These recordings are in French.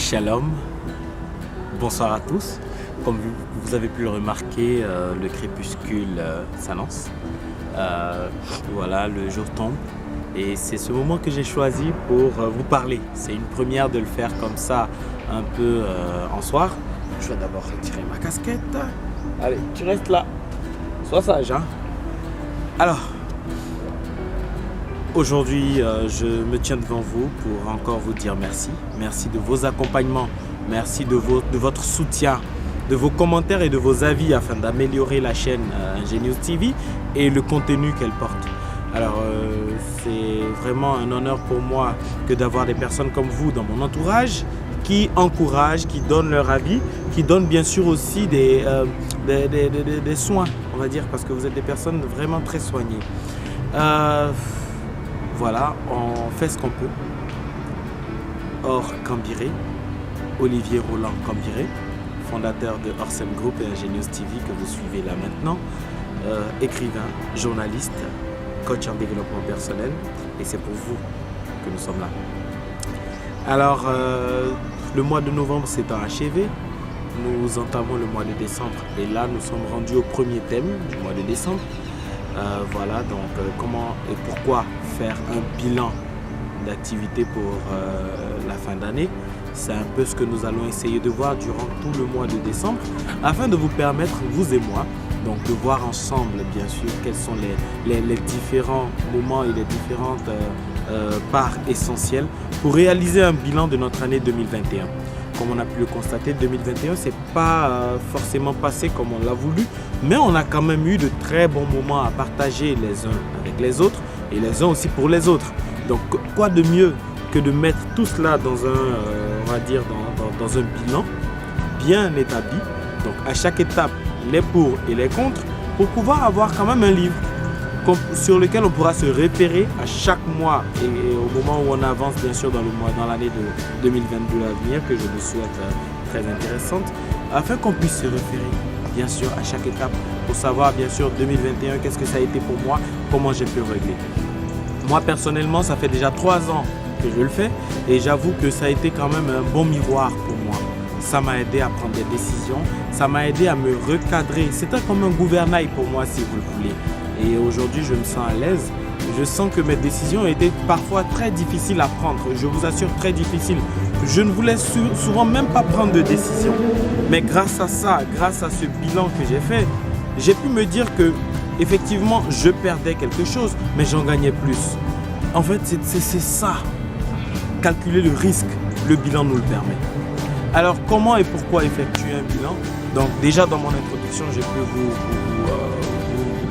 Shalom, bonsoir à tous. Comme vous avez pu le remarquer, le crépuscule s'annonce. Voilà, le jour tombe et c'est ce moment que j'ai choisi pour vous parler. C'est une première de le faire comme ça, un peu en soir. Je vais d'abord retirer ma casquette. Allez, tu restes là. Sois sage, hein. Alors, aujourd'hui, je me tiens devant vous pour encore vous dire merci. Merci de vos accompagnements, merci de votre soutien, de vos commentaires et de vos avis afin d'améliorer la chaîne Ingenious TV et le contenu qu'elle porte. Alors, c'est vraiment un honneur pour moi que d'avoir des personnes comme vous dans mon entourage qui encouragent, qui donnent leur avis, qui donnent bien sûr aussi des soins, on va dire, parce que vous êtes des personnes vraiment très soignées. Voilà, on fait ce qu'on peut. Or Cambiré, Olivier Roland Cambiré, fondateur de Orsem Group et Ingenious TV que vous suivez là maintenant, écrivain, journaliste, coach en développement personnel, et c'est pour vous que nous sommes là. Alors, le mois de novembre s'étant achevé, nous entamons le mois de décembre et là nous sommes rendus au premier thème du mois de décembre. Voilà, donc comment et pourquoi faire un bilan d'activité pour la fin d'année. C'est un peu ce que nous allons essayer de voir durant tout le mois de décembre afin de vous permettre, vous et moi, donc de voir ensemble bien sûr quels sont les différents moments et les différentes parts essentielles pour réaliser un bilan de notre année 2021. Comme on a pu le constater, 2021, c'est pas forcément passé comme on l'a voulu, mais on a quand même eu de très bons moments à partager les uns avec les autres et les uns aussi pour les autres. Donc, quoi de mieux que de mettre tout cela dans un, on va dire, dans un bilan bien établi. Donc, à chaque étape, les pour et les contre, pour pouvoir avoir quand même un livre sur lequel on pourra se référer à chaque mois et au moment où on avance bien sûr dans l'année de 2022 à venir, que je vous souhaite très intéressante, afin qu'on puisse se référer bien sûr à chaque étape pour savoir bien sûr 2021 qu'est-ce que ça a été pour moi, comment j'ai pu régler. Moi personnellement, ça fait déjà 3 ans que je le fais et j'avoue que ça a été quand même un bon miroir pour moi. Ça m'a aidé à prendre des décisions, ça m'a aidé à me recadrer. C'était comme un gouvernail pour moi si vous le voulez. Et aujourd'hui, je me sens à l'aise. Je sens que mes décisions étaient parfois très difficiles à prendre. Je vous assure, très difficiles. Je ne voulais souvent même pas prendre de décision. Mais grâce à ça, grâce à ce bilan que j'ai fait, j'ai pu me dire que effectivement, je perdais quelque chose, mais j'en gagnais plus. En fait, c'est ça. Calculer le risque, le bilan nous le permet. Alors, comment et pourquoi effectuer un bilan? Donc, déjà dans mon introduction, je peux vous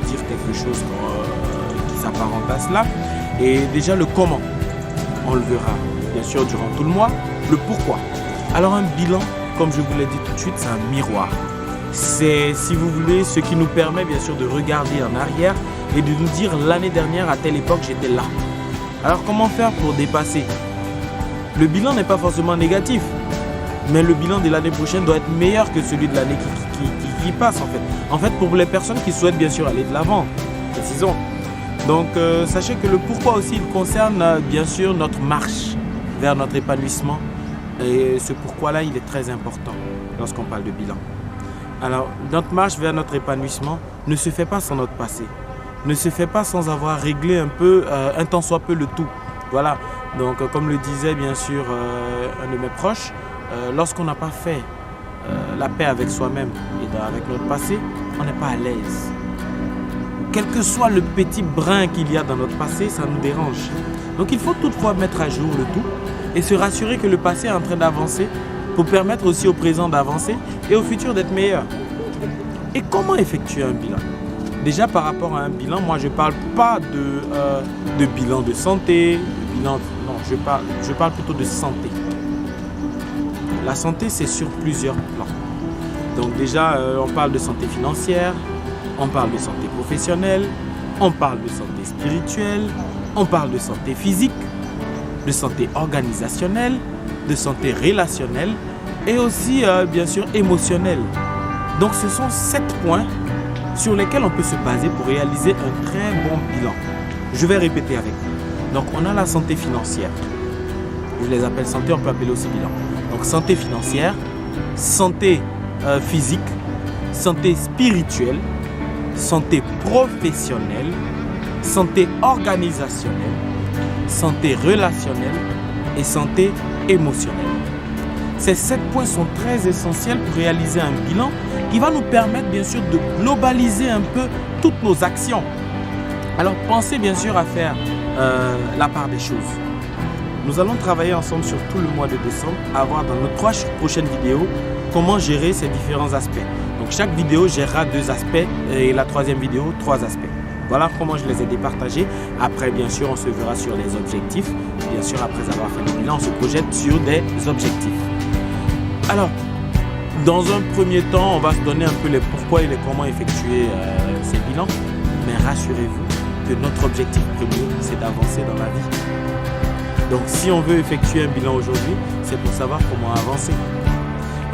dire quelque chose qui s'apparente à cela. Et déjà le comment, on le verra bien sûr durant tout le mois. Le pourquoi. Alors un bilan, comme je vous l'ai dit tout de suite, c'est un miroir. C'est, si vous voulez, ce qui nous permet bien sûr de regarder en arrière et de nous dire l'année dernière à telle époque j'étais là. Alors comment faire pour dépasser? Le bilan n'est pas forcément négatif, mais le bilan de l'année prochaine doit être meilleur que celui de l'année qui passe en fait. En fait, pour les personnes qui souhaitent bien sûr aller de l'avant, précisons. Donc, sachez que le pourquoi aussi, il concerne bien sûr notre marche vers notre épanouissement. Et ce pourquoi-là, il est très important lorsqu'on parle de bilan. Alors, notre marche vers notre épanouissement ne se fait pas sans notre passé. Ne se fait pas sans avoir réglé un peu, un tant soit peu le tout. Voilà. Donc, comme le disait bien sûr un de mes proches, lorsqu'on n'a pas fait la paix avec soi-même et avec notre passé, on n'est pas à l'aise. Quel que soit le petit brin qu'il y a dans notre passé, ça nous dérange. Donc il faut toutefois mettre à jour le tout et se rassurer que le passé est en train d'avancer pour permettre aussi au présent d'avancer et au futur d'être meilleur. Et comment effectuer un bilan? Déjà par rapport à un bilan, moi je ne parle pas de bilan de santé, non, je parle plutôt de santé. La santé, c'est sur plusieurs plans. Donc déjà, on parle de santé financière, on parle de santé professionnelle, on parle de santé spirituelle, on parle de santé physique, de santé organisationnelle, de santé relationnelle et aussi, bien sûr, émotionnelle. Donc ce sont 7 points sur lesquels on peut se baser pour réaliser un très bon bilan. Je vais répéter avec vous. Donc on a la santé financière. Je les appelle santé, on peut appeler aussi bilan. Donc santé financière, santé physique, santé spirituelle, santé professionnelle, santé organisationnelle, santé relationnelle et santé émotionnelle. Ces 7 points sont très essentiels pour réaliser un bilan qui va nous permettre bien sûr de globaliser un peu toutes nos actions. Alors pensez bien sûr à faire la part des choses. Nous allons travailler ensemble sur tout le mois de décembre à voir dans nos 3 prochaines vidéos comment gérer ces différents aspects. Donc chaque vidéo gérera 2 aspects et la 3e vidéo 3 aspects. Voilà comment je les ai départagés. Après, bien sûr, on se verra sur les objectifs. Bien sûr, après avoir fait le bilan, on se projette sur des objectifs. Alors, dans un premier temps, on va se donner un peu les pourquoi et les comment effectuer ces bilans. Mais rassurez-vous que notre objectif premier, c'est d'avancer dans la vie. Donc, si on veut effectuer un bilan aujourd'hui, c'est pour savoir comment avancer.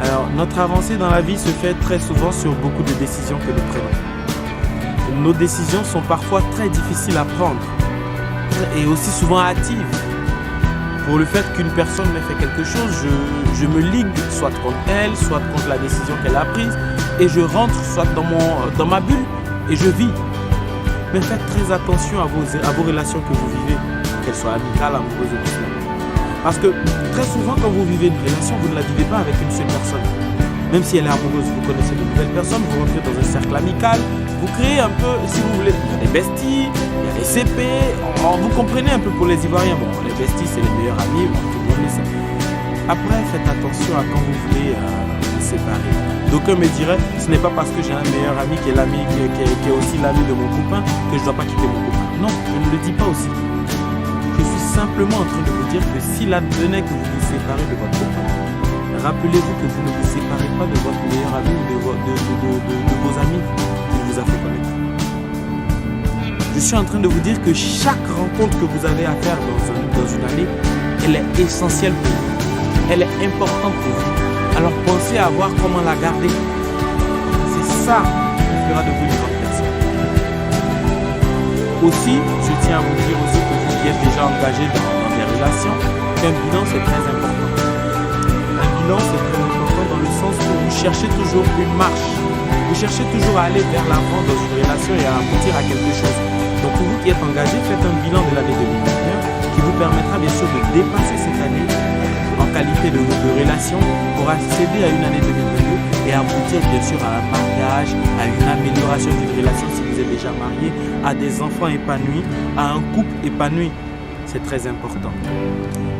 Alors, notre avancée dans la vie se fait très souvent sur beaucoup de décisions que nous prenons. Nos décisions sont parfois très difficiles à prendre et aussi souvent hâtives. Pour le fait qu'une personne m'ait fait quelque chose, je me ligue soit contre elle, soit contre la décision qu'elle a prise et je rentre soit dans ma bulle et je vis. Mais faites très attention à vos relations que vous vivez, qu'elles soient amicales, amoureuses ou non. Parce que très souvent, quand vous vivez une relation, vous ne la vivez pas avec une seule personne. Même si elle est amoureuse, vous connaissez de nouvelles personnes, vous rentrez dans un cercle amical, vous créez un peu, si vous voulez, il y a des besties, il y a des CP, vous comprenez un peu pour les Ivoiriens. Bon, les besties, c'est les meilleurs amis, bon, tout le monde les sait. Après, faites attention à quand vous voulez vous séparer. D'aucuns me diraient, ce n'est pas parce que j'ai un meilleur ami qui est aussi l'ami de mon copain que je ne dois pas quitter mon copain. Non, je ne le dis pas aussi. Je suis simplement en train de vous dire que s'il advenait que vous vous séparez de votre copain, rappelez-vous que vous ne vous séparez pas de votre meilleur ami ou de vos amis qui vous a fait connaître. Je suis en train de vous dire que chaque rencontre que vous avez à faire dans une année, elle est essentielle pour vous. Elle est importante pour vous. Alors pensez à voir comment la garder. C'est ça qui fera de vous une grande personne. Aussi, je tiens à vous dire aussi que vous qui êtes déjà engagé dans des relations, qu'un bilan c'est très important. Un bilan c'est très important dans le sens où vous cherchez toujours une marche. Vous cherchez toujours à aller vers l'avant dans une relation et à aboutir à quelque chose. Donc pour vous qui êtes engagé, faites un bilan de l'année 2021 qui vous permettra bien sûr de dépasser cette année en qualité de relation pour accéder à une année 2022 et aboutir bien sûr à un mariage, à une amélioration d'une relation si vous êtes déjà marié, à des enfants épanouis, à un couple épanoui. C'est très important.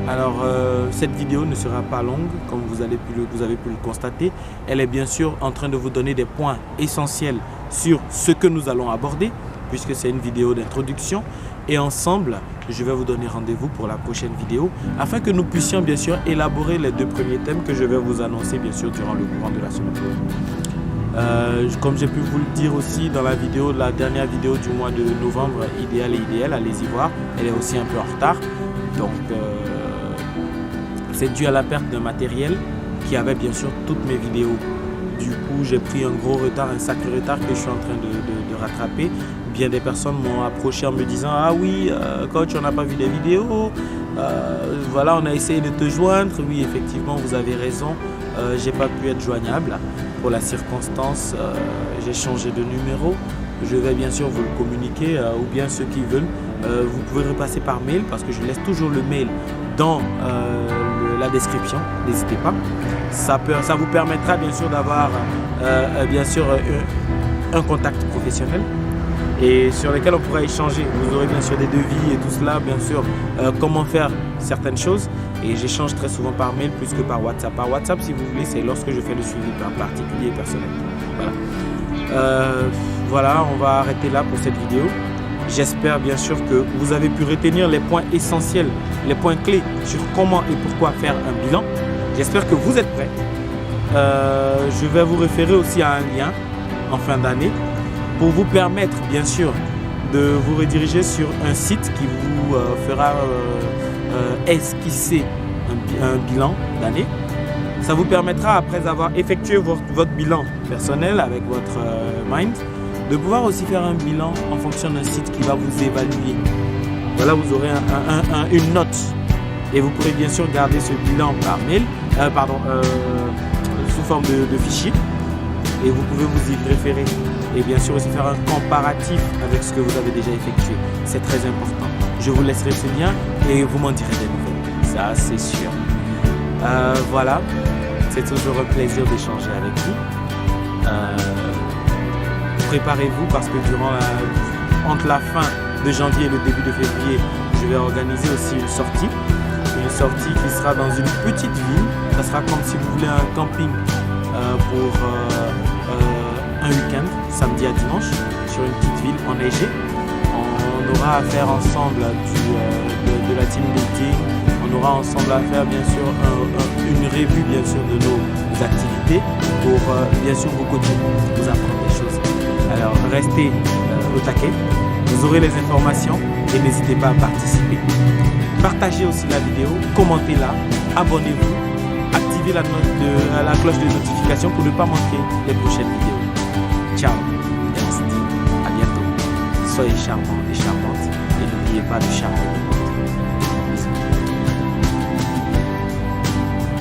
Alors cette vidéo ne sera pas longue comme vous avez pu le constater. Elle est bien sûr en train de vous donner des points essentiels sur ce que nous allons aborder puisque c'est une vidéo d'introduction et ensemble je vais vous donner rendez-vous pour la prochaine vidéo afin que nous puissions bien sûr élaborer les 2 premiers thèmes que je vais vous annoncer bien sûr durant le courant de la semaine. Comme j'ai pu vous le dire aussi dans la dernière vidéo du mois de novembre, idéal, allez-y voir, elle est aussi un peu en retard. Donc c'est dû à la perte d'un matériel qui avait bien sûr toutes mes vidéos. Du coup, j'ai pris un gros retard, un sacré retard que je suis en train de rattraper. Bien des personnes m'ont approché en me disant « Ah oui, coach, on n'a pas vu des vidéos. Voilà, on a essayé de te joindre. » Oui, effectivement, vous avez raison. J'ai pas pu être joignable. Pour la circonstance, j'ai changé de numéro. Je vais bien sûr vous le communiquer ou bien ceux qui veulent. Vous pouvez repasser par mail parce que je laisse toujours le mail dans la description. N'hésitez pas. Ça vous permettra bien sûr d'avoir un contact professionnel et sur lequel on pourra échanger. Vous aurez bien sûr des devis et tout cela, bien sûr, comment faire certaines choses. Et j'échange très souvent par mail plus que par WhatsApp. Par WhatsApp, si vous voulez, c'est lorsque je fais le suivi par particulier et personnel. Voilà. Voilà, on va arrêter là pour cette vidéo. J'espère bien sûr que vous avez pu retenir les points essentiels, les points clés sur comment et pourquoi faire un bilan. J'espère que vous êtes prêts. Je vais vous référer aussi à un lien en fin d'année pour vous permettre bien sûr de vous rediriger sur un site qui vous fera esquisser un bilan d'année. Ça vous permettra, après avoir effectué votre bilan personnel avec votre mind, de pouvoir aussi faire un bilan en fonction d'un site qui va vous évaluer. Voilà, vous aurez une note Et vous pourrez bien sûr garder ce bilan par mail, sous forme de fichier. Et vous pouvez vous y référer. Et bien sûr aussi faire un comparatif avec ce que vous avez déjà effectué. C'est très important. Je vous laisserai ce lien et vous m'en direz des nouvelles. Ça, c'est sûr. Voilà. C'est toujours un plaisir d'échanger avec vous. Préparez-vous parce que entre la fin de janvier et le début de février, je vais organiser aussi une sortie. Une sortie qui sera dans une petite ville. Ça sera comme si vous voulez un camping pour un week-end, samedi à dimanche, sur une petite ville enneigée. On aura à faire ensemble de la team building. On aura ensemble à faire bien sûr une revue bien sûr de nos activités pour bien sûr vous coacher, vous apprendre des choses. Alors restez au taquet, vous aurez les informations et n'hésitez pas à participer. Partagez aussi la vidéo, commentez-la, abonnez-vous, activez la cloche de notification pour ne pas manquer les prochaines vidéos. Ciao et on se dit à bientôt. Soyez charmants et charmantes et n'oubliez pas de charmer le monde.